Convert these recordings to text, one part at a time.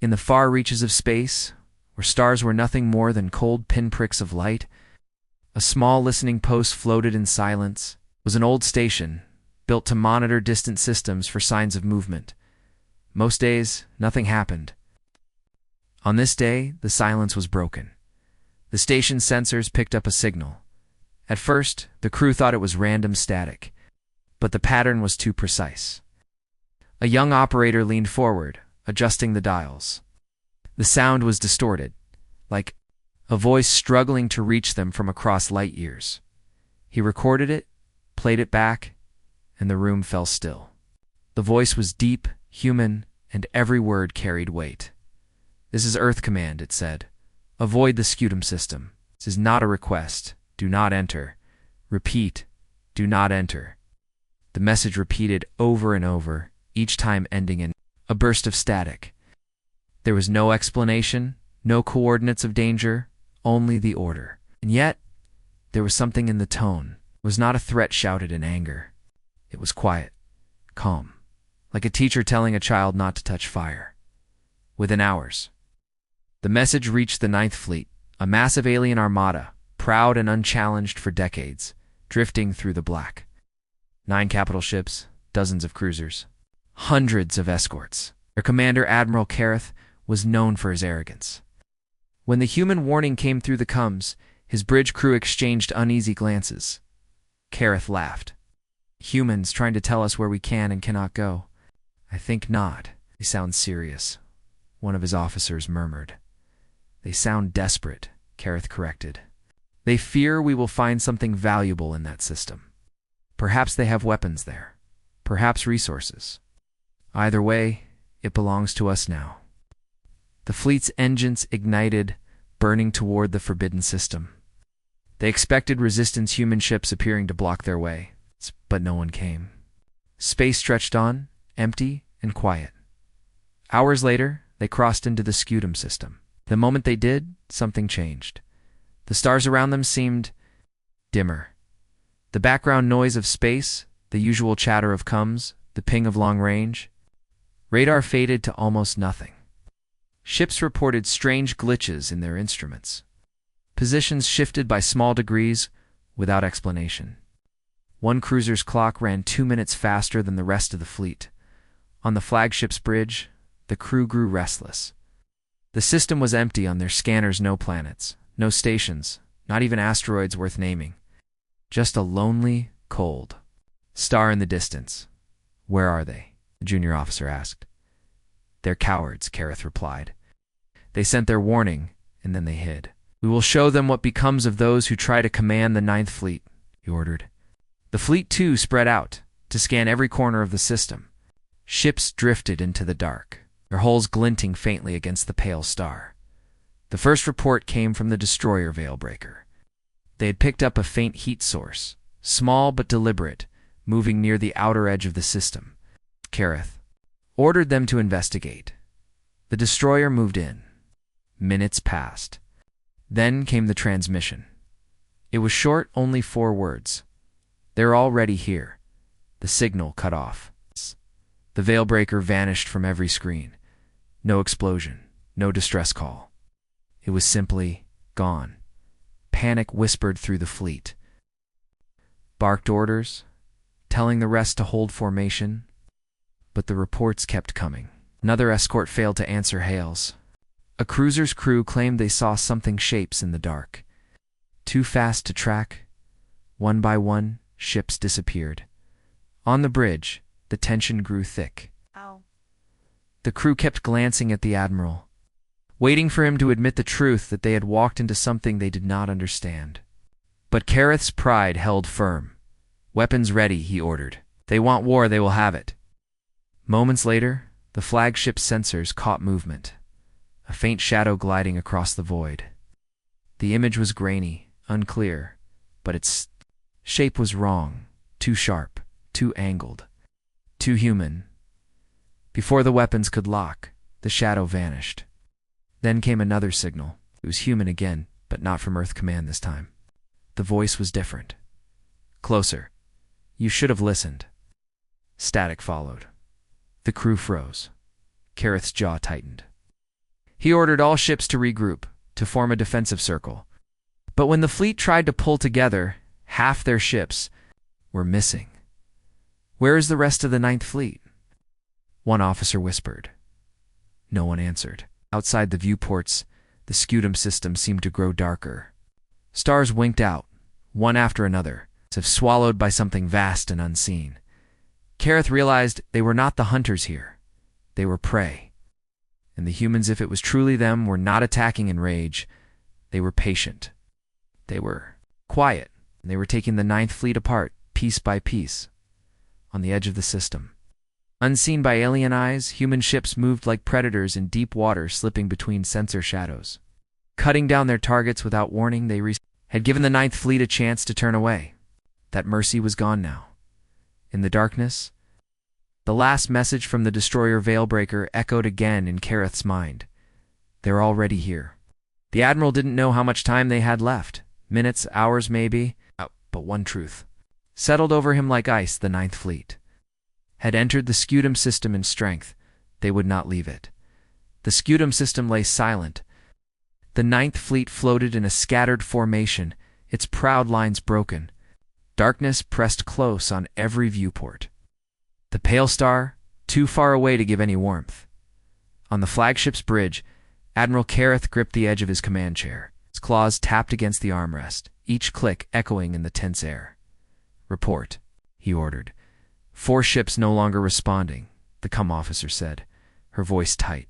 In the far reaches of space, where stars were nothing more than cold pinpricks of light, a small listening post floated in silence. It was an old station, built to monitor distant systems for signs of movement. Most days, nothing happened. On this day, the silence was broken. The station's sensors picked up a signal. At first, the crew thought it was random static, but the pattern was too precise. A young operator leaned forward, adjusting the dials. The sound was distorted, like a voice struggling to reach them from across light years. He recorded it, played it back, and the room fell still. The voice was deep, human, and every word carried weight. "This is Earth Command," it said. "Avoid the scutum system. This is not a request. Do not enter. Repeat, do not enter." The message repeated over and over, each time ending in a burst of static. There was no explanation, no coordinates of danger, only the order. And yet, there was something in the tone. It was not a threat shouted in anger. It was quiet, calm, like a teacher telling a child not to touch fire. Within hours, the message reached the Ninth Fleet, a massive alien armada, proud and unchallenged for decades, drifting through the black. 9 capital ships, dozens of cruisers, hundreds of escorts. Their commander, Admiral Kareth, was known for his arrogance. When the human warning came through the comms, his bridge crew exchanged uneasy glances. Kareth laughed. "Humans trying to tell us where we can and cannot go." "I think not. They sound serious," one of his officers murmured. "They sound desperate," Kareth corrected. "They fear we will find something valuable in that system. Perhaps they have weapons there. Perhaps resources. Either way, it belongs to us now." The fleet's engines ignited, burning toward the forbidden system. They expected resistance human ships appearing to block their way, but no one came. Space stretched on, empty and quiet. Hours later, they crossed into the scutum system. The moment they did, something changed. The stars around them seemed dimmer. The background noise of space, the usual chatter of comms, the ping of long range. Radar faded to almost nothing. Ships reported strange glitches in their instruments. Positions shifted by small degrees without explanation. One cruiser's clock ran 2 minutes faster than the rest of the fleet. On the flagship's bridge, the crew grew restless. The system was empty. On their scanners, no planets, no stations, not even asteroids worth naming. Just a lonely, cold star in the distance. "Where are they?" the junior officer asked. "They're cowards," Kareth replied. "They sent their warning, and then they hid. We will show them what becomes of those who try to command the Ninth Fleet," he ordered. The fleet, too, spread out to scan every corner of the system. Ships drifted into the dark, their hulls glinting faintly against the pale star. The first report came from the destroyer Veilbreaker. They had picked up a faint heat source, small but deliberate, moving near the outer edge of the system. Kareth ordered them to investigate. The destroyer moved in. Minutes passed. Then came the transmission. It was short, only 4 words. "They're already here." The signal cut off. The Veilbreaker vanished from every screen. No explosion, no distress call. It was simply gone. Panic whispered through the fleet. Barked orders, telling the rest to hold formation. But the reports kept coming. Another escort failed to answer hails. A cruiser's crew claimed they saw something shapes in the dark. Too fast to track. One by one, ships disappeared. On the bridge, the tension grew thick. Ow. The crew kept glancing at the admiral, waiting for him to admit the truth that they had walked into something they did not understand. But Kareth's pride held firm. "Weapons ready," he ordered. "They want war, they will have it." Moments later, the flagship's sensors caught movement, a faint shadow gliding across the void. The image was grainy, unclear, but its shape was wrong, too sharp, too angled, too human. Before the weapons could lock, the shadow vanished. Then came another signal. It was human again, but not from Earth Command this time. The voice was different. "Closer. You should have listened." Static followed. The crew froze. Kareth's jaw tightened. He ordered all ships to regroup, to form a defensive circle. But when the fleet tried to pull together, half their ships were missing. "Where is the rest of the Ninth Fleet?" one officer whispered. No one answered. Outside the viewports, the scutum system seemed to grow darker. Stars winked out, one after another, as if swallowed by something vast and unseen. Kareth realized they were not the hunters here. They were prey. And the humans, if it was truly them, were not attacking in rage. They were patient. They were quiet, and they were taking the Ninth Fleet apart, piece by piece, on the edge of the system. Unseen by alien eyes, human ships moved like predators in deep water, slipping between sensor shadows. Cutting down their targets without warning, they had given the Ninth Fleet a chance to turn away. That mercy was gone now. In the darkness, the last message from the destroyer Veilbreaker echoed again in Kareth's mind. They're already here. The Admiral didn't know how much time they had left. Minutes, hours maybe. But one truth settled over him like ice: the Ninth Fleet had entered the scutum system in strength. They would not leave it. The scutum system lay silent. The Ninth Fleet floated in a scattered formation, its proud lines broken. Darkness pressed close on every viewport. The pale star, too far away to give any warmth. On the flagship's bridge, Admiral Kareth gripped the edge of his command chair. His claws tapped against the armrest, each click echoing in the tense air. "Report," he ordered. "4 ships no longer responding," the comm officer said, her voice tight.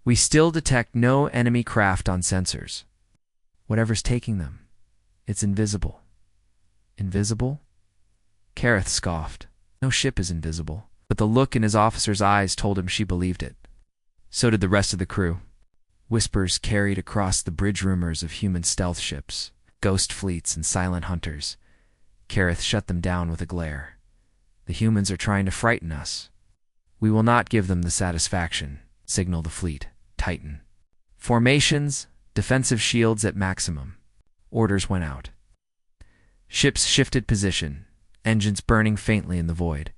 "We still detect no enemy craft on sensors. Whatever's taking them, it's invisible." "Invisible?" Kareth scoffed. "No ship is invisible." But the look in his officer's eyes told him she believed it. So did the rest of the crew. Whispers carried across the bridge rumors of human stealth ships, ghost fleets, and silent hunters. Kareth shut them down with a glare. "The humans are trying to frighten us. We will not give them the satisfaction," signaled the fleet. "Titan. Formations, defensive shields at maximum." Orders went out. Ships shifted position, engines burning faintly in the void.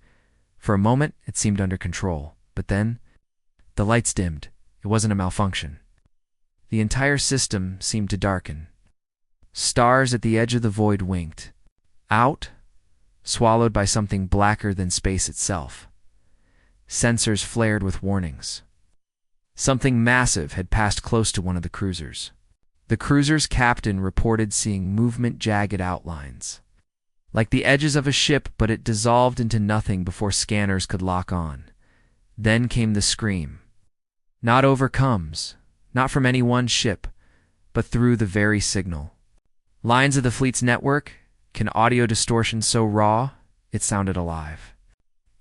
For a moment, it seemed under control, but then the lights dimmed. It wasn't a malfunction. The entire system seemed to darken. Stars at the edge of the void winked out, swallowed by something blacker than space itself. Sensors flared with warnings. Something massive had passed close to one of the cruisers. The cruiser's captain reported seeing movement-jagged outlines, like the edges of a ship, but it dissolved into nothing before scanners could lock on. Then came the scream. Not over comms, not from any one ship, but through the very signal. Lines of the fleet's network, can audio distortion so raw, it sounded alive.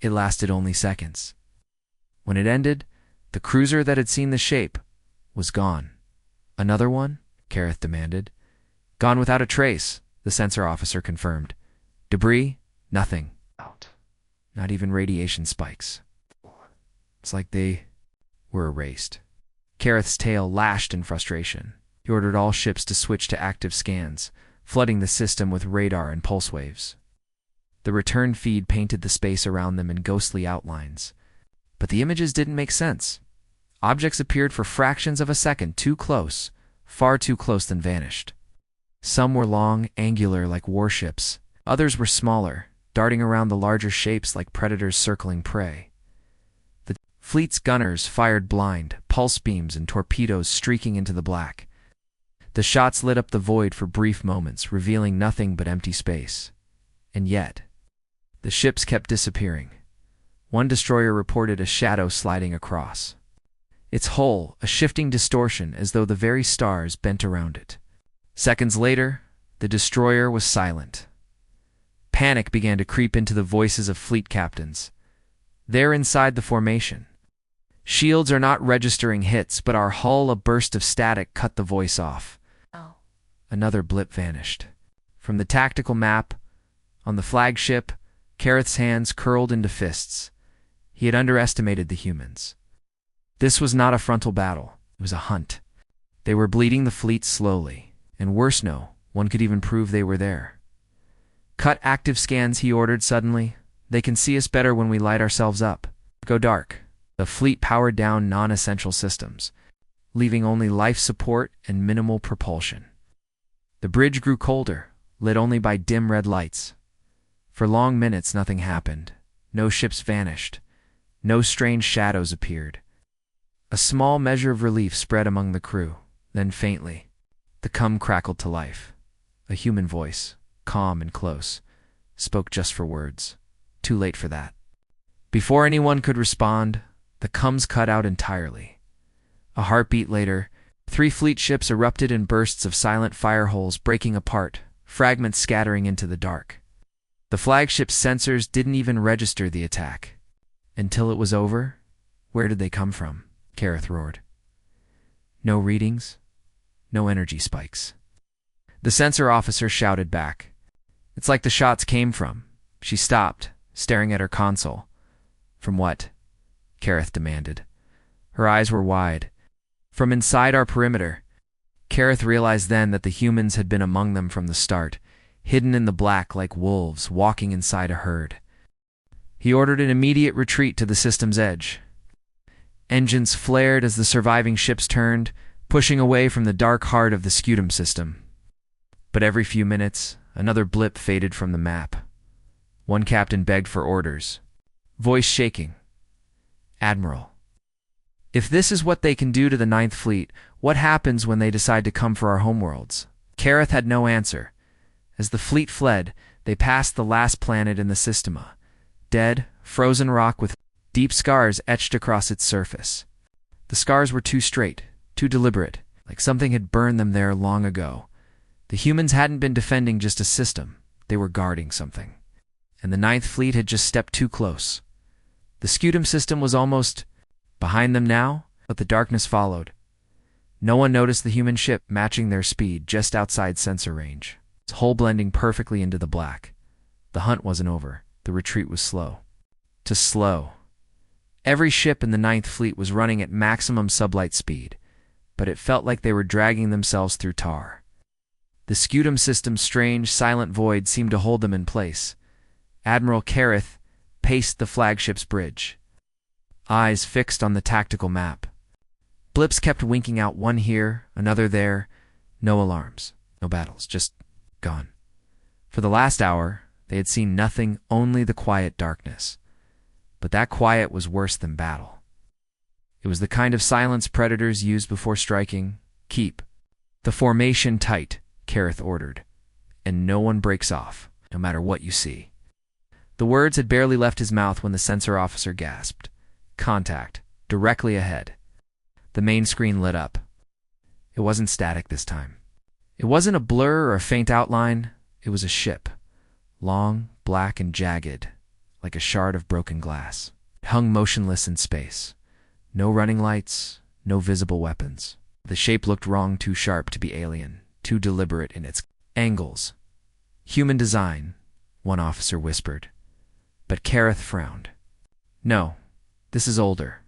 It lasted only seconds. When it ended, the cruiser that had seen the shape was gone. "Another one?" Kareth demanded. "Gone without a trace," the sensor officer confirmed. "Debris? Nothing. Out. Not even radiation spikes. It's like they were erased." Kareth's tail lashed in frustration. He ordered all ships to switch to active scans, flooding the system with radar and pulse waves. The return feed painted the space around them in ghostly outlines. But the images didn't make sense. Objects appeared for fractions of a second, too close, far too close, then vanished. Some were long, angular like warships. Others were smaller, darting around the larger shapes like predators circling prey. The fleet's gunners fired blind, pulse beams and torpedoes streaking into the black. The shots lit up the void for brief moments, revealing nothing but empty space. And yet, the ships kept disappearing. One destroyer reported a shadow sliding across. Its hull, a shifting distortion as though the very stars bent around it. Seconds later, the destroyer was silent. Panic began to creep into the voices of fleet captains. They're inside the formation. Shields are not registering hits, but our hull, a burst of static, cut the voice off. Another blip vanished. From the tactical map, on the flagship, Kareth's hands curled into fists. He had underestimated the humans. This was not a frontal battle. It was a hunt. They were bleeding the fleet slowly. And worse no, one could even prove they were there. "Cut active scans," he ordered suddenly. "They can see us better when we light ourselves up. Go dark." The fleet powered down non-essential systems. leaving only life support and minimal propulsion. The bridge grew colder, lit only by dim red lights. For long minutes nothing happened. No ships vanished. No strange shadows appeared. A small measure of relief spread among the crew. Then faintly, the cum crackled to life. A human voice, calm and close, spoke just for words. Too late for that. Before anyone could respond, the cums cut out entirely. A heartbeat later, 3 fleet ships erupted in bursts of silent fire holes breaking apart, fragments scattering into the dark. The flagship's sensors didn't even register the attack. Until it was over, where did they come from? Kareth roared. No readings, no energy spikes. The sensor officer shouted back. It's like the shots came from. She stopped, staring at her console. From what? Kareth demanded. Her eyes were wide. From inside our perimeter. Kareth realized then that the humans had been among them from the start, hidden in the black like wolves walking inside a herd. He ordered an immediate retreat to the system's edge. Engines flared as the surviving ships turned, pushing away from the dark heart of the scutum system. But every few minutes, another blip faded from the map. One captain begged for orders, voice shaking. Admiral, if this is what they can do to the Ninth Fleet, what happens when they decide to come for our homeworlds? Kareth had no answer. As the fleet fled, they passed the last planet in the systema. Dead, frozen rock with deep scars etched across its surface. The scars were too straight, too deliberate, like something had burned them there long ago. The humans hadn't been defending just a system, they were guarding something. And the Ninth Fleet had just stepped too close. The scutum system was almost behind them now, but the darkness followed. No one noticed the human ship matching their speed just outside sensor range, its hull blending perfectly into the black. The hunt wasn't over. The retreat was slow. Too slow. Every ship in the Ninth Fleet was running at maximum sublight speed, but it felt like they were dragging themselves through tar. The scutum system's strange, silent void seemed to hold them in place. Admiral Kareth paced the flagship's bridge, eyes fixed on the tactical map. Blips kept winking out, one here, another there. No alarms, no battles, just gone. For the last hour, they had seen nothing, only the quiet darkness. But that quiet was worse than battle. It was the kind of silence predators use before striking. Keep the formation tight, Kareth ordered, and no one breaks off, no matter what you see. The words had barely left his mouth when the sensor officer gasped. Contact, directly ahead. The main screen lit up. It wasn't static this time. It wasn't a blur or a faint outline. It was a ship. Long, black, and jagged, like a shard of broken glass. It hung motionless in space. No running lights, no visible weapons. The shape looked wrong, too sharp to be alien, too deliberate in its angles. Human design, one officer whispered. But Kareth frowned. No, this is older.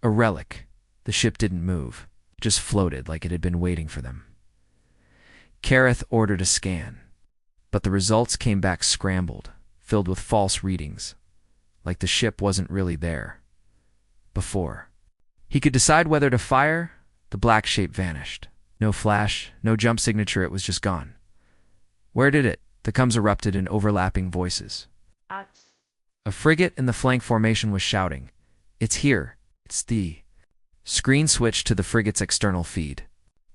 A relic. The ship didn't move, just floated like it had been waiting for them. Kareth ordered a scan, but the results came back scrambled, filled with false readings, like the ship wasn't really there. Before he could decide whether to fire, the black shape vanished. No flash, no jump signature, it was just gone. Where did it? The cums erupted in overlapping voices. A frigate in the flank formation was shouting, "It's here! It's the..." Screen switched to the frigate's external feed.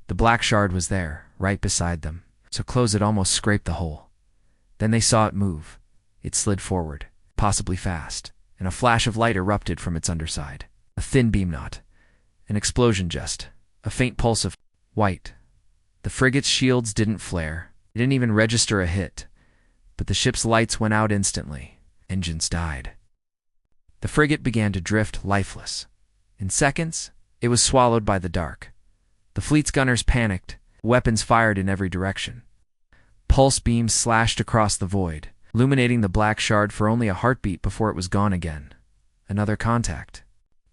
The black shard was there, right beside them, so close it almost scraped the hole. Then they saw it move. It slid forward, possibly fast, and a flash of light erupted from its underside. A thin beam knot. An explosion just. A faint pulse of white. The frigate's shields didn't flare. It didn't even register a hit. But the ship's lights went out instantly. Engines died. The frigate began to drift lifeless. In seconds, it was swallowed by the dark. The fleet's gunners panicked. Weapons fired in every direction. Pulse beams slashed across the void, illuminating the black shard for only a heartbeat before it was gone again. Another contact.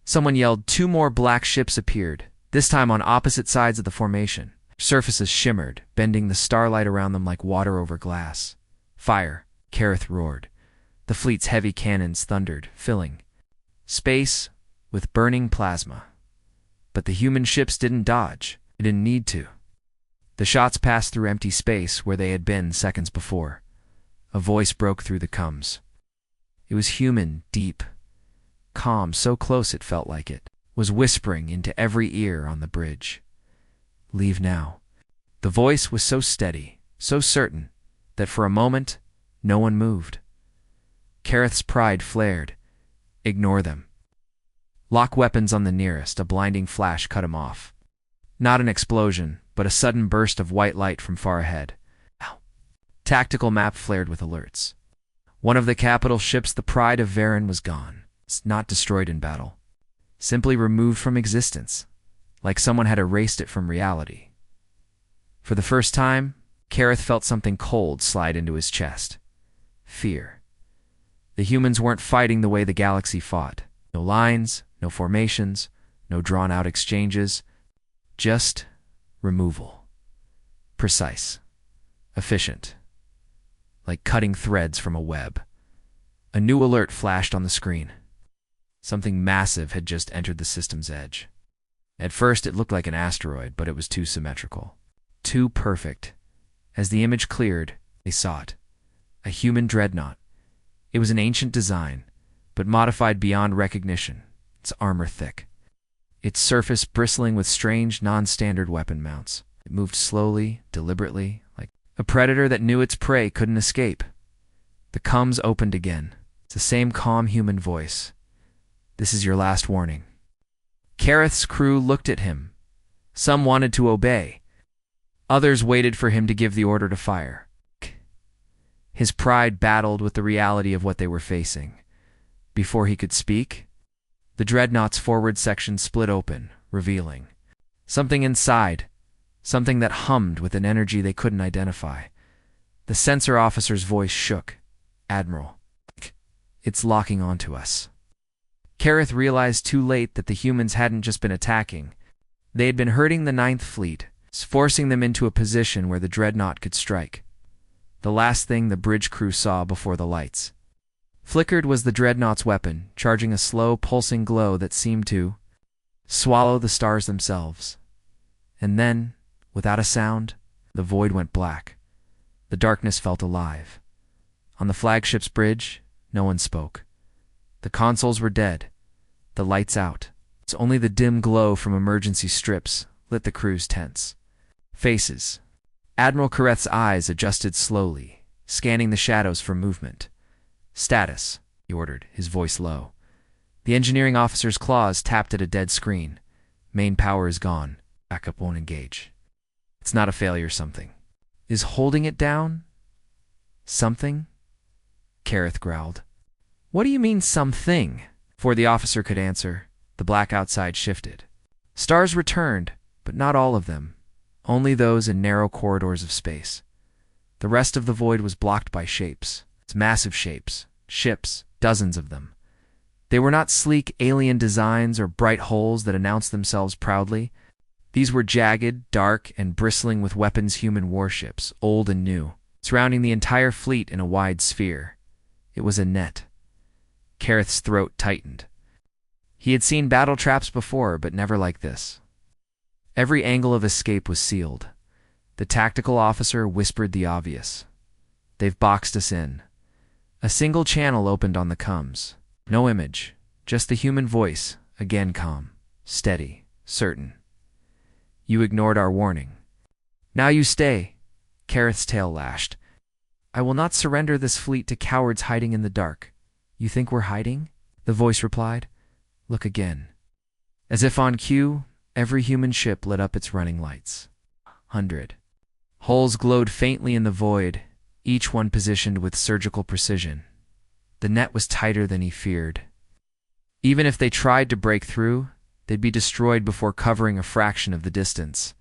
Someone yelled. 2 more black ships appeared, this time on opposite sides of the formation. Surfaces shimmered, bending the starlight around them like water over glass. Fire, Kareth roared. The fleet's heavy cannons thundered, filling space with burning plasma. But the human ships didn't dodge. They didn't need to. The shots passed through empty space where they had been seconds before. A voice broke through the comms. It was human, deep, calm, so close it felt like it was whispering into every ear on the bridge. Leave now. The voice was so steady, so certain, that for a moment, no one moved. Kareth's pride flared. Ignore them. Lock weapons on the nearest. A blinding flash cut him off. Not an explosion, but a sudden burst of white light from far ahead. Ow. Tactical map flared with alerts. One of the capital ships, the Pride of Varen, was gone. It's not destroyed in battle. Simply removed from existence, like someone had erased it from reality. For the first time, Kareth felt something cold slide into his chest. Fear. The humans weren't fighting the way the galaxy fought. No lines, no formations, no drawn-out exchanges. Just removal. Precise. Efficient. Like cutting threads from a web. A new alert flashed on the screen. Something massive had just entered the system's edge. At first it looked like an asteroid, but it was too symmetrical. Too perfect. As the image cleared, they saw it. A human dreadnought. It was an ancient design, but modified beyond recognition, its armor thick. Its surface bristling with strange, non-standard weapon mounts. It moved slowly, deliberately, like a predator that knew its prey couldn't escape. The comms opened again. It's the same calm human voice. This is your last warning. Kareth's crew looked at him. Some wanted to obey. Others waited for him to give the order to fire. His pride battled with the reality of what they were facing. Before he could speak, the dreadnought's forward section split open, revealing something inside, something that hummed with an energy they couldn't identify. The sensor officer's voice shook. Admiral, it's locking onto us. Kareth realized too late that the humans hadn't just been attacking. They had been hurting the Ninth Fleet, forcing them into a position where the dreadnought could strike. The last thing the bridge crew saw before the lights flickered was the dreadnought's weapon, charging a slow, pulsing glow that seemed to swallow the stars themselves. And then, without a sound, the void went black. The darkness felt alive. On the flagship's bridge, no one spoke. The consoles were dead, the lights out. It's only the dim glow from emergency strips lit the crew's tents. Faces. Admiral Kareth's eyes adjusted slowly, scanning the shadows for movement. Status, he ordered, his voice low. The engineering officer's claws tapped at a dead screen. Main power is gone. Backup won't engage. It's not a failure, something. Is holding it down? Something? Kareth growled. What do you mean, something? Before the officer could answer, the black outside shifted. Stars returned, but not all of them. Only those in narrow corridors of space. The rest of the void was blocked by shapes. It's massive shapes. Ships, dozens of them. They were not sleek alien designs or bright holes that announced themselves proudly. These were jagged, dark, and bristling with weapons human warships, old and new, surrounding the entire fleet in a wide sphere. It was a net. Kareth's throat tightened. He had seen battle traps before, but never like this. Every angle of escape was sealed. The tactical officer whispered the obvious. They've boxed us in. A single channel opened on the comms. No image, just the human voice, again calm, steady, certain. You ignored our warning. Now you stay. Kareth's tail lashed. I will not surrender this fleet to cowards hiding in the dark. You think we're hiding? The voice replied. Look again. As if on cue, every human ship lit up its running lights. 100. Holes glowed faintly in the void, each one positioned with surgical precision. The net was tighter than he feared. Even if they tried to break through, they'd be destroyed before covering a fraction of the distance.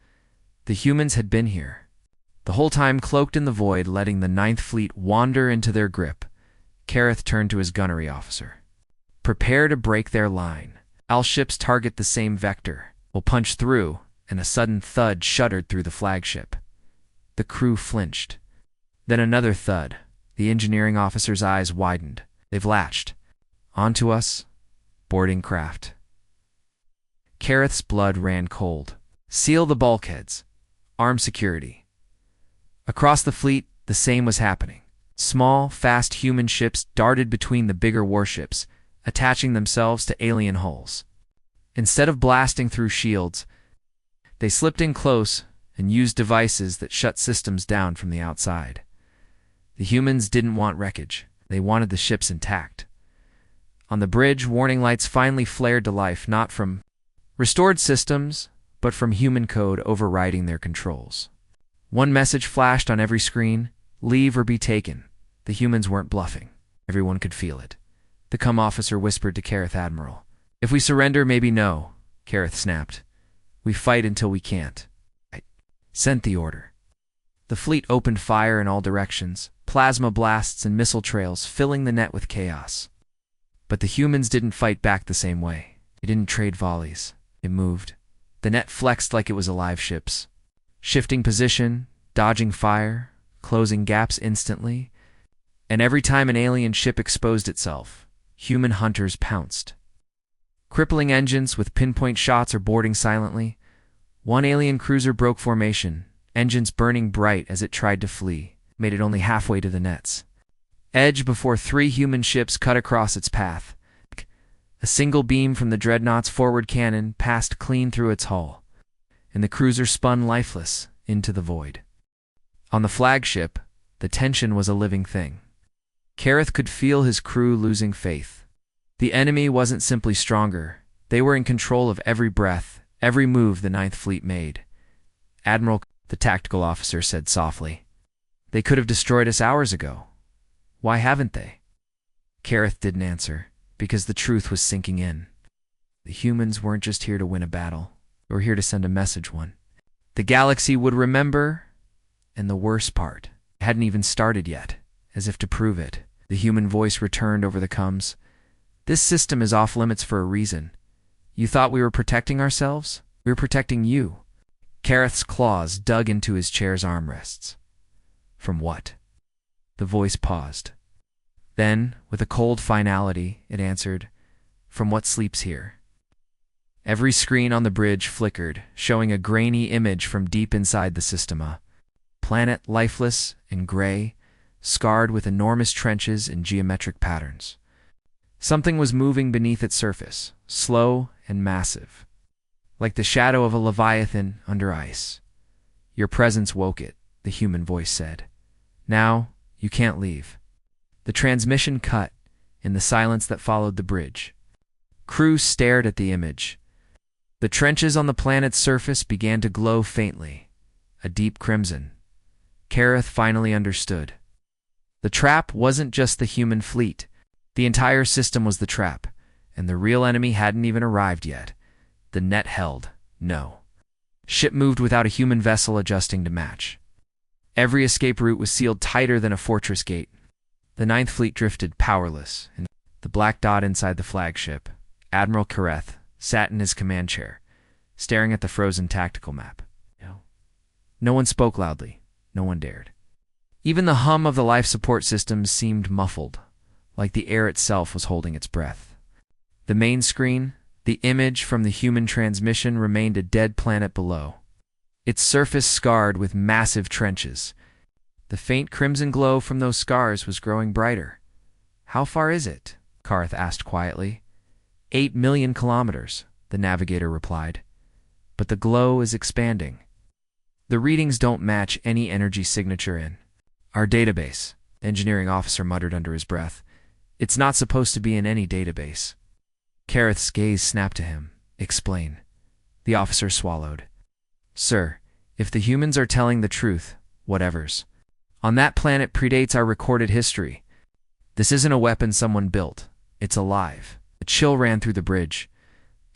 The humans had been here, the whole time cloaked in the void, letting the Ninth Fleet wander into their grip. Kareth turned to his gunnery officer. Prepare to break their line. All ships target the same vector. We'll punch through, and a sudden thud shuddered through the flagship. The crew flinched. Then another thud. The engineering officer's eyes widened. They've latched. Onto us. Boarding craft. Kareth's blood ran cold. Seal the bulkheads. Arm security. Across the fleet, the same was happening. Small, fast human ships darted between the bigger warships, attaching themselves to alien hulls. Instead of blasting through shields, they slipped in close and used devices that shut systems down from the outside. The humans didn't want wreckage. They wanted the ships intact. On the bridge, warning lights finally flared to life, not from restored systems, but from human code overriding their controls. One message flashed on every screen: leave or be taken. The humans weren't bluffing. Everyone could feel it. The comm officer whispered to Kareth Admiral. If we surrender, maybe no, Kareth snapped. We fight until we can't. I sent the order. The fleet opened fire in all directions, plasma blasts and missile trails filling the net with chaos. But the humans didn't fight back the same way. They didn't trade volleys. It moved. The net flexed like it was alive ships, shifting position, dodging fire, closing gaps instantly. And every time an alien ship exposed itself, human hunters pounced. Crippling engines with pinpoint shots or boarding silently. One alien cruiser broke formation, engines burning bright as it tried to flee, made it only halfway to the nets. Edge before 3 human ships cut across its path. A single beam from the dreadnought's forward cannon passed clean through its hull, and the cruiser spun lifeless into the void. On the flagship, the tension was a living thing. Kareth could feel his crew losing faith. The enemy wasn't simply stronger. They were in control of every breath, every move the Ninth Fleet made. Admiral, the tactical officer said softly, they could have destroyed us hours ago. Why haven't they? Kareth didn't answer, because the truth was sinking in. The humans weren't just here to win a battle. They were here to send a message one. The galaxy would remember, and the worst part, it hadn't even started yet. As if to prove it, the human voice returned over the comms. This system is off limits for a reason. You thought we were protecting ourselves? We were protecting you. Kareth's claws dug into his chair's armrests. From what? The voice paused. Then, with a cold finality, it answered, from what sleeps here. Every screen on the bridge flickered, showing a grainy image from deep inside the system. A planet lifeless and gray, scarred with enormous trenches and geometric patterns. Something was moving beneath its surface, slow and massive, like the shadow of a leviathan under ice. Your presence woke it, the human voice said. Now, you can't leave. The transmission cut in the silence that followed the bridge. Crew stared at the image. The trenches on the planet's surface began to glow faintly, a deep crimson. Kareth finally understood. The trap wasn't just the human fleet. The entire system was the trap, and the real enemy hadn't even arrived yet. The net held no. Ship moved without a human vessel adjusting to match. Every escape route was sealed tighter than a fortress gate. The Ninth Fleet drifted powerless, and the black dot inside the flagship, Admiral Kareth, sat in his command chair, staring at the frozen tactical map. No one spoke loudly. No one dared. Even the hum of the life support systems seemed muffled, like the air itself was holding its breath. The main screen, the image from the human transmission, remained a dead planet below, its surface scarred with massive trenches. The faint crimson glow from those scars was growing brighter. How far is it? Kareth asked quietly. 8 million kilometers, the navigator replied. But the glow is expanding. The readings don't match any energy signature in our database, the engineering officer muttered under his breath. It's not supposed to be in any database. Kareth's gaze snapped to him. Explain. The officer swallowed. Sir, if the humans are telling the truth, whatevers. On that planet predates our recorded history. This isn't a weapon someone built. It's alive. A chill ran through the bridge.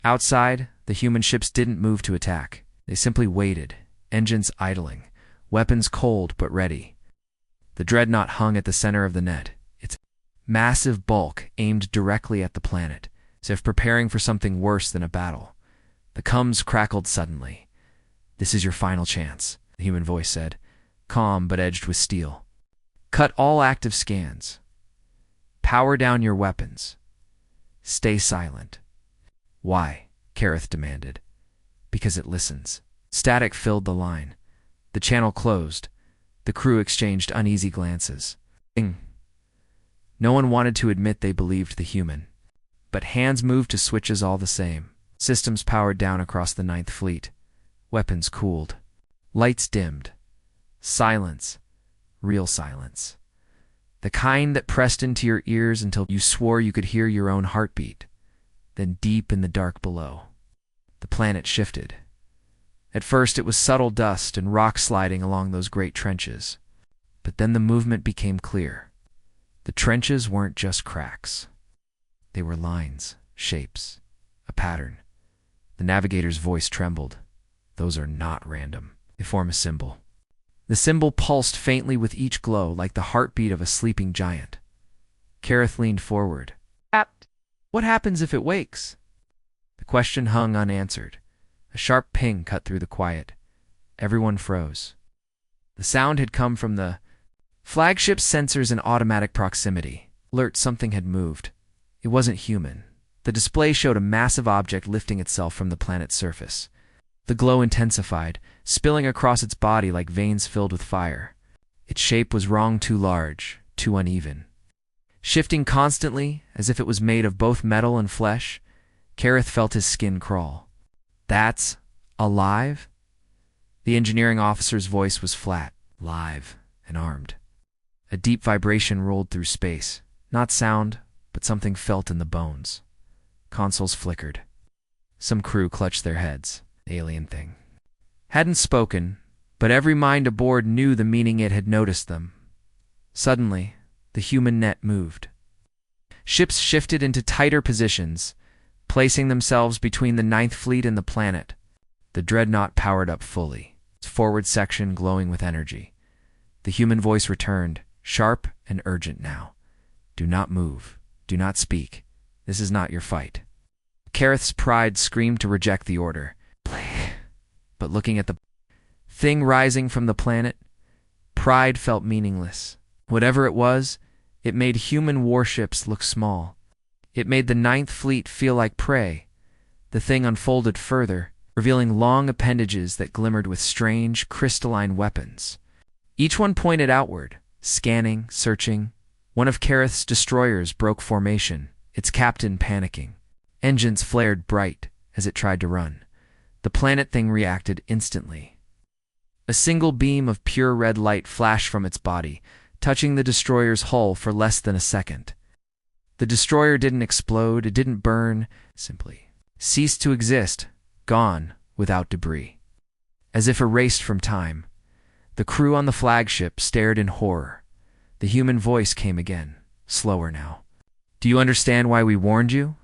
Outside, the human ships didn't move to attack. They simply waited, engines idling, weapons cold but ready. The dreadnought hung at the center of the net, its massive bulk aimed directly at the planet, as if preparing for something worse than a battle. The comms crackled suddenly. This is your final chance, the human voice said, calm but edged with steel. Cut all active scans. Power down your weapons. Stay silent. Why? Kareth demanded. Because it listens. Static filled the line. The channel closed. The crew exchanged uneasy glances. No one wanted to admit they believed the human. But hands moved to switches all the same. Systems powered down across the Ninth Fleet. Weapons cooled. Lights dimmed. Silence. Real silence. The kind that pressed into your ears until you swore you could hear your own heartbeat. Then deep in the dark below, the planet shifted. At first it was subtle dust and rock sliding along those great trenches. But then the movement became clear. The trenches weren't just cracks. They were lines, shapes, a pattern. The navigator's voice trembled. Those are not random. They form a symbol. The symbol pulsed faintly with each glow, like the heartbeat of a sleeping giant. Kareth leaned forward. What happens if it wakes? The question hung unanswered. A sharp ping cut through the quiet. Everyone froze. The sound had come from the flagship's sensors in automatic proximity. Alert, something had moved. It wasn't human. The display showed a massive object lifting itself from the planet's surface. The glow intensified, spilling across its body like veins filled with fire. Its shape was wrong, too large, too uneven. Shifting constantly, as if it was made of both metal and flesh, Kareth felt his skin crawl. That's alive? The engineering officer's voice was flat, live, and armed. A deep vibration rolled through space. Not sound, but something felt in the bones. Consoles flickered. Some crew clutched their heads. Alien thing. Hadn't spoken, but every mind aboard knew the meaning it had noticed them. Suddenly, the human net moved. Ships shifted into tighter positions, placing themselves between the Ninth Fleet and the planet. The dreadnought powered up fully, its forward section glowing with energy. The human voice returned, sharp and urgent now. Do not move. Do not speak. This is not your fight. Kareth's pride screamed to reject the order. But looking at the thing rising from the planet, pride felt meaningless. Whatever it was, it made human warships look small. It made the Ninth Fleet feel like prey. The thing unfolded further, revealing long appendages that glimmered with strange, crystalline weapons. Each one pointed outward, scanning, searching. One of Kareth's destroyers broke formation, its captain panicking. Engines flared bright as it tried to run. The planet thing reacted instantly. A single beam of pure red light flashed from its body, touching the destroyer's hull for less than a second. The destroyer didn't explode, it didn't burn, simply ceased to exist, gone without debris. As if erased from time, the crew on the flagship stared in horror. The human voice came again, slower now. Do you understand why we warned you?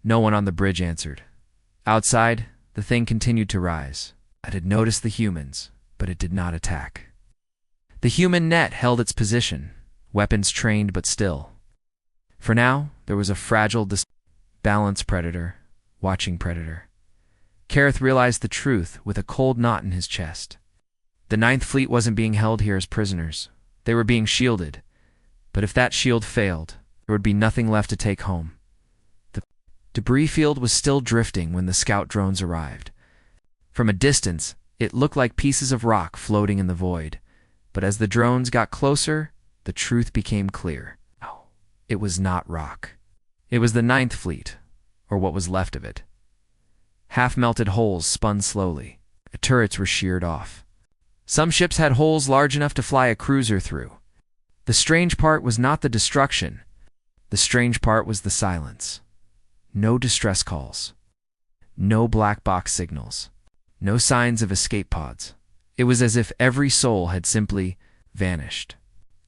No one on the bridge answered. Outside, the thing continued to rise. It had noticed the humans, but it did not attack. The human net held its position, weapons trained but still. For now, there was a fragile, balanced predator, watching predator. Kareth realized the truth with a cold knot in his chest. The Ninth Fleet wasn't being held here as prisoners. They were being shielded. But if that shield failed, there would be nothing left to take home. The debris field was still drifting when the scout drones arrived. From a distance, it looked like pieces of rock floating in the void. But as the drones got closer, the truth became clear. It was not rock. It was the Ninth Fleet, or what was left of it. Half-melted holes spun slowly. The turrets were sheared off. Some ships had holes large enough to fly a cruiser through. The strange part was not the destruction. The strange part was the silence. No distress calls. No black box signals. No signs of escape pods. It was as if every soul had simply vanished.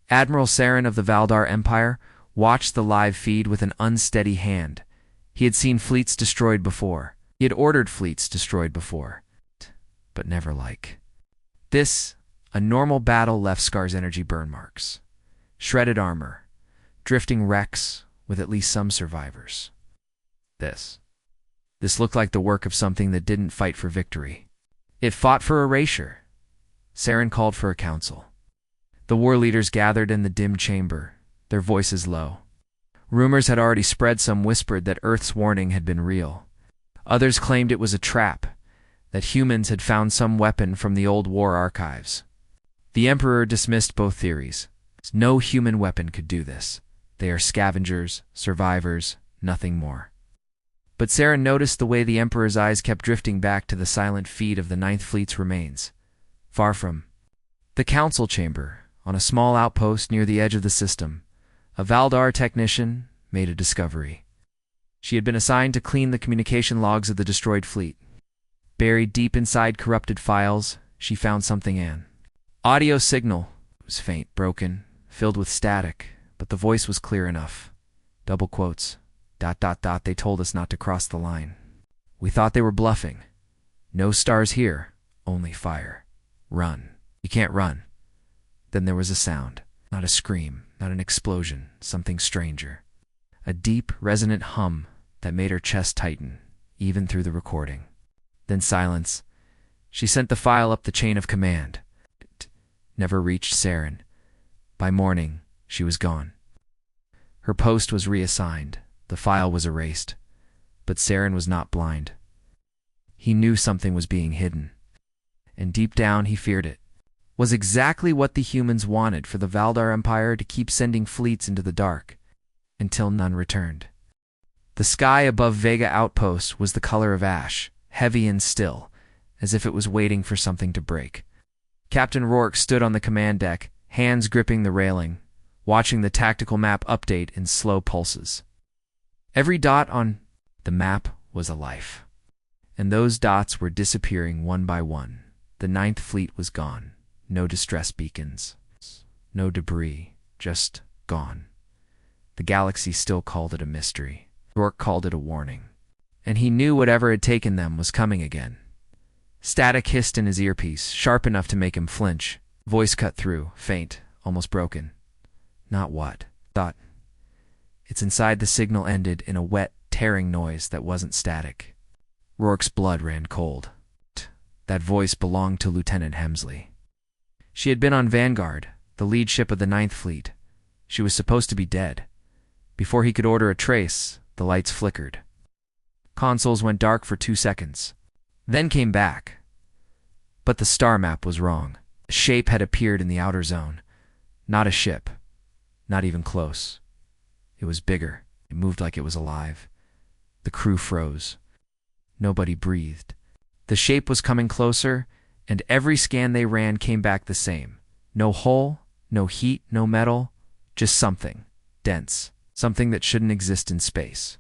Admiral Saren of the Valdar Empire watched the live feed with an unsteady hand. He had seen fleets destroyed before. He had ordered fleets destroyed before. But never like this. A normal battle left Scar's energy burn marks. Shredded armor. Drifting wrecks with at least some survivors. This looked like the work of something that didn't fight for victory. It fought for erasure. Saren called for a council. The war leaders gathered in the dim chamber, their voices low. Rumors had already spread, some whispered that Earth's warning had been real. Others claimed it was a trap, that humans had found some weapon from the old war archives. The Emperor dismissed both theories. No human weapon could do this. They are scavengers, survivors, nothing more. But Saren noticed the way the Emperor's eyes kept drifting back to the silent feet of the Ninth Fleet's remains. Far from the council chamber, on a small outpost near the edge of the system, a Valdar technician made a discovery. She had been assigned to clean the communication logs of the destroyed fleet. Buried deep inside corrupted files, she found something. An audio signal. It was faint, broken, filled with static, but the voice was clear enough. Double quotes. ... They told us not to cross the line. We thought they were bluffing. No stars here, only fire. Run. You can't run. Then there was a sound. Not a scream, not an explosion, something stranger. A deep, resonant hum that made her chest tighten, even through the recording. Then silence. She sent the file up the chain of command. It never reached Saren. By morning, she was gone. Her post was reassigned. The file was erased. But Saren was not blind. He knew something was being hidden. And deep down, he feared it. Was exactly what the humans wanted for the Valdar Empire to keep sending fleets into the dark, until none returned. The sky above Vega Outpost was the color of ash, heavy and still, as if it was waiting for something to break. Captain Rourke stood on the command deck, hands gripping the railing, watching the tactical map update in slow pulses. Every dot on the map was a life, and those dots were disappearing one by one. The Ninth Fleet was gone. No distress beacons, no debris, just gone. The galaxy still called it a mystery. Rourke called it a warning. And he knew whatever had taken them was coming again. Static hissed in his earpiece, sharp enough to make him flinch. Voice cut through, faint, almost broken. Not what? Thought. Its inside the signal ended in a wet, tearing noise that wasn't static. Rourke's blood ran cold. That voice belonged to Lieutenant Hemsley. She had been on Vanguard, the lead ship of the Ninth Fleet. She was supposed to be dead. Before he could order a trace, the lights flickered. Consoles went dark for 2 seconds, then came back. But the star map was wrong. A shape had appeared in the outer zone. Not a ship. Not even close. It was bigger. It moved like it was alive. The crew froze. Nobody breathed. The shape was coming closer, and every scan they ran came back the same. No hull, no heat, no metal, just something. Dense. Something that shouldn't exist in space.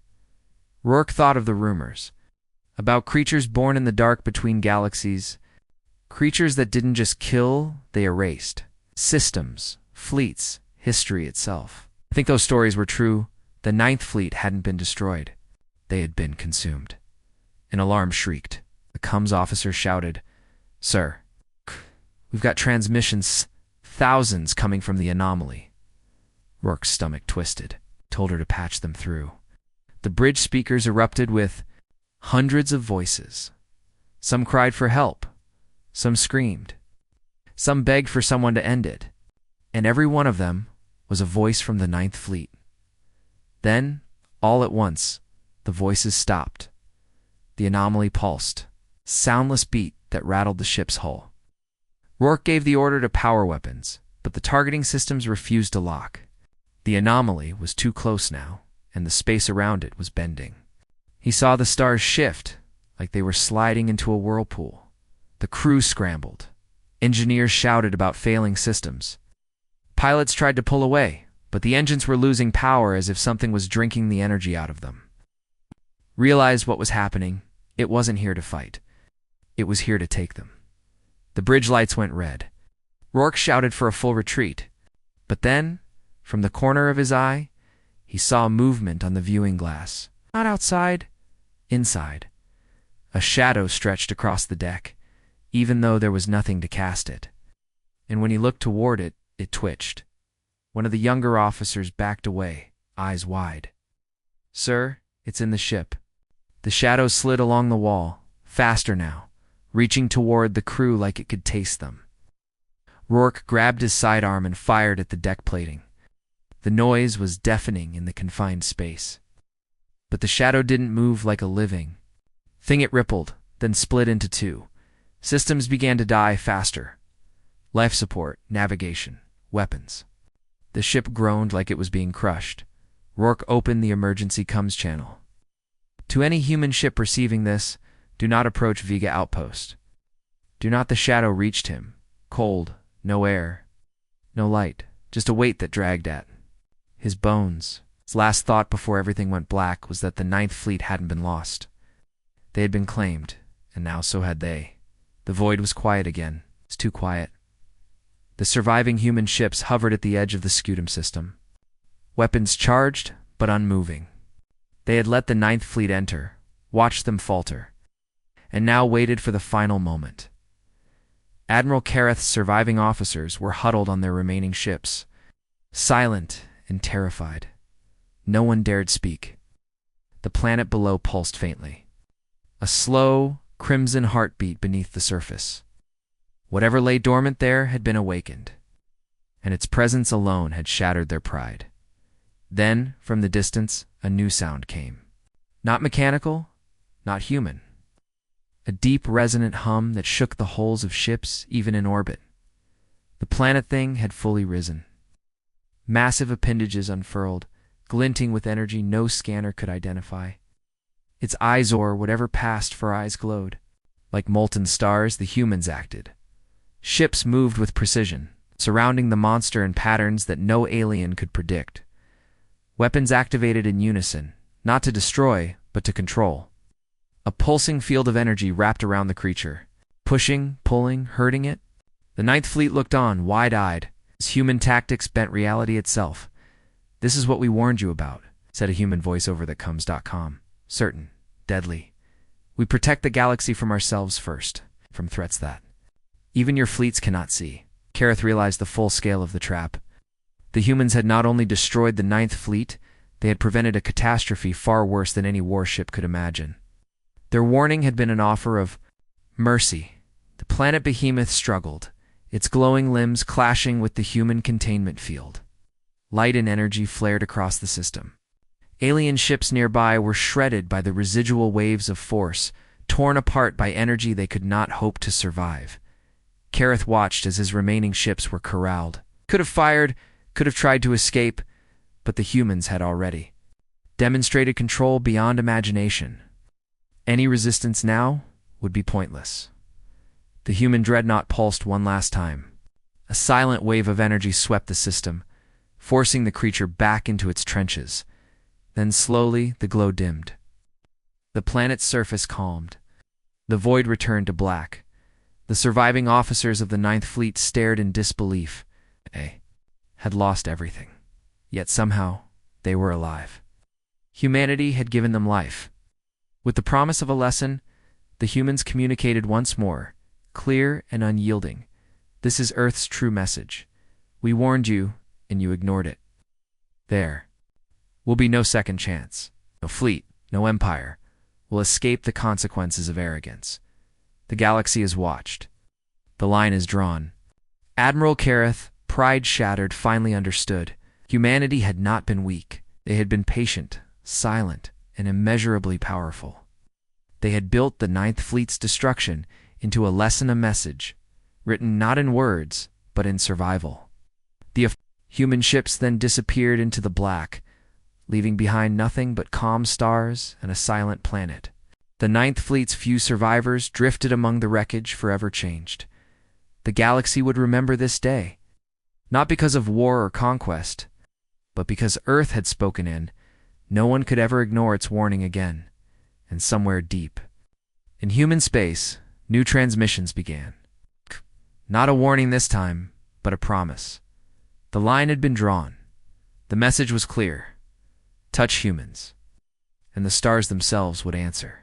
Rourke thought of the rumors. About creatures born in the dark between galaxies. Creatures that didn't just kill, they erased. Systems, fleets, history itself. I think those stories were true. The Ninth Fleet hadn't been destroyed. They had been consumed. An alarm shrieked. The comms officer shouted, "Sir, we've got transmissions, thousands coming from the anomaly." Rourke's stomach twisted. Told her to patch them through. The bridge speakers erupted with hundreds of voices. Some cried for help. Some screamed. Some begged for someone to end it. And every one of them was a voice from the Ninth Fleet. Then, all at once, the voices stopped. The anomaly pulsed. Soundless beat that rattled the ship's hull. Rourke gave the order to power weapons, but the targeting systems refused to lock. The anomaly was too close now, and the space around it was bending. He saw the stars shift, like they were sliding into a whirlpool. The crew scrambled. Engineers shouted about failing systems. Pilots tried to pull away, but the engines were losing power as if something was drinking the energy out of them. Realized what was happening. It wasn't here to fight. It was here to take them. The bridge lights went red. Rourke shouted for a full retreat, but then, from the corner of his eye, he saw movement on the viewing glass. Not outside, inside. A shadow stretched across the deck, even though there was nothing to cast it. And when he looked toward it, it twitched. One of the younger officers backed away, eyes wide. "Sir, it's in the ship." The shadow slid along the wall, faster now, reaching toward the crew like it could taste them. Rourke grabbed his sidearm and fired at the deck plating. The noise was deafening in the confined space. But the shadow didn't move like a living, Thing it rippled, then split into two. Systems began to die faster. Life support, navigation, weapons. The ship groaned like it was being crushed. Rourke opened the emergency comms channel. To any human ship receiving this, do not approach Vega Outpost. Do not. The shadow reached him. Cold, no air, no light, just a weight that dragged at his bones. His last thought before everything went black was that the Ninth Fleet hadn't been lost. They had been claimed, and now so had they. The void was quiet again. It was too quiet. The surviving human ships hovered at the edge of the scutum system. Weapons charged, but unmoving. They had let the Ninth Fleet enter, watched them falter, and now waited for the final moment. Admiral Kareth's surviving officers were huddled on their remaining ships, silent and terrified. No one dared speak. The planet below pulsed faintly. A slow, crimson heartbeat beneath the surface. Whatever lay dormant there had been awakened, and its presence alone had shattered their pride. Then, from the distance, a new sound came. Not mechanical, not human. A deep, resonant hum that shook the hulls of ships, even in orbit. The planet thing had fully risen. Massive appendages unfurled, glinting with energy no scanner could identify. Its eyes, or whatever passed for eyes, glowed. Like molten stars, the humans acted. Ships moved with precision, surrounding the monster in patterns that no alien could predict. Weapons activated in unison, not to destroy, but to control. A pulsing field of energy wrapped around the creature, pushing, pulling, hurting it. The Ninth Fleet looked on, wide-eyed, as human tactics bent reality itself. "This is what we warned you about," said a human voice over the comms.com. "Certain, deadly. We protect the galaxy from ourselves first, from threats that even your fleets cannot see." Kareth realized the full scale of the trap. The humans had not only destroyed the Ninth Fleet, they had prevented a catastrophe far worse than any warship could imagine. Their warning had been an offer of mercy. The planet behemoth struggled, its glowing limbs clashing with the human containment field. Light and energy flared across the system. Alien ships nearby were shredded by the residual waves of force, torn apart by energy they could not hope to survive. Kareth watched as his remaining ships were corralled. Could have fired, could have tried to escape, but the humans had already demonstrated control beyond imagination. Any resistance now would be pointless. The human dreadnought pulsed one last time. A silent wave of energy swept the system, forcing the creature back into its trenches. Then slowly the glow dimmed. The planet's surface calmed. The void returned to black. The surviving officers of the Ninth Fleet stared in disbelief. They had lost everything. Yet somehow they were alive. Humanity had given them life. With the promise of a lesson, the humans communicated once more, clear and unyielding. "This is Earth's true message. We warned you, and you ignored it. There will be no second chance. No fleet, no empire will escape the consequences of arrogance. The galaxy is watched. The line is drawn." Admiral Kareth, pride shattered, finally understood. Humanity had not been weak. They had been patient, silent, and immeasurably powerful. They had built the Ninth Fleet's destruction into a lesson, a message, written not in words, but in survival. The human ships then disappeared into the black, leaving behind nothing but calm stars and a silent planet. The Ninth Fleet's few survivors drifted among the wreckage, forever changed. The galaxy would remember this day, not because of war or conquest, but because Earth had spoken in. No one could ever ignore its warning again. And somewhere deep in human space, new transmissions began. Not a warning this time, but a promise. The line had been drawn. The message was clear. Touch humans, and the stars themselves would answer.